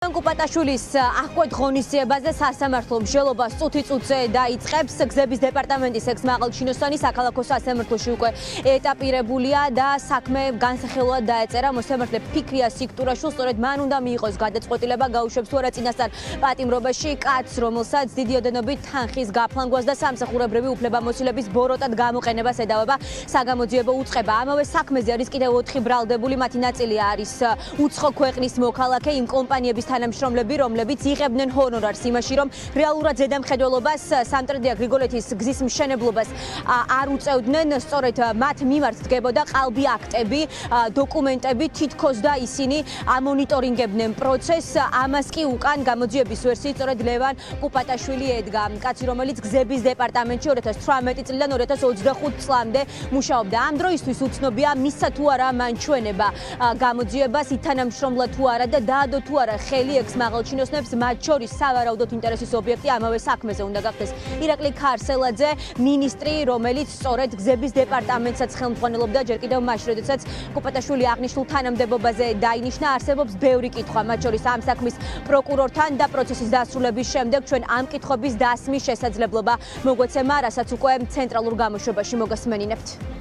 კუპატაშვილის აღკვეთ ღონისძიებაზე სასამართლო მსჯელობას წუთი-წუთზე დაიწყებს. გზების დეპარტამენტის ექს-მაღალჩინოსანი საქალაქო სასამართლოში უკვე ეტაპირებულია და საქმე განსახილვად დაეწერა. მოსამართლე ფიქრია სიქტურაშვილს, სწორედ მან უნდა მიიღოს გადაწყვეტილება გაუშვებს თუ არა წინასწარ პატიმრობაში კაცს, რომელსაც დიდი ოდენობით თანხის გაფლანგვას და სამსახურებრივი უფლებამოსილების ბოროტად გამოყენებას ედავება საგამოძიებო უწყება. ამავე საქმეზე არის კიდევ 4 ბრალდებული, მათი ნაწილი არის უცხო ქვეყნის მოქალაქე, იმ კომპანიების თანამშრომლები, რომლებიც იღებდნენ ჰონორარს იმაში, რომ რეალურად ზედამხედველობას სამტრედია გრიგოლეთის გზის მშენებლობას არ უწევდნენ, სწორედ მათ მიმართ დგებოდა ყალბი აქტები, დოკუმენტები, თითქოს და ისინი ამონიტორინგებდნენ პროცესს. ამას კი უკან გამოძიების ვერსიით სწორედ ლევან კუპატაშვილი ედგა. კაცი, რომელიც გზების დეპარტამენტში 2018 წლიდან 2025 წლამდე მუშაობდა. ამ დროისთვის უცნობია მისცა თუ არა მან ჩვენება გამოძიებას, ითანამშრომლა თუ არა და დაადო თუ არა ხელი ექს-მაღალჩინოსნებს, მათ შორის სავარაუდოდ ინტერესის ობიექტი ამავე საქმეზე უნდა გახდეს ირაკლი ქარსელაძე, მინისტრი, რომელიც სწორედ გზების დეპარტამენტსაც ხელმძღვანელობდა ჯერ კიდევ მაშინ, როდესაც კუპატაშვილი აღნიშნულ თანამდებობაზე დაინიშნა. არსებობს ბევრი კითხვა, მათ შორის ამ საქმის პროკურორთან და პროცესის დასრულების შემდეგ ჩვენ ამ კითხვების დასმის შესაძლებლობა მოგვეცემა, რასაც უკვე ცენტრალურ გამოშვებაში მოგასმენინებთ.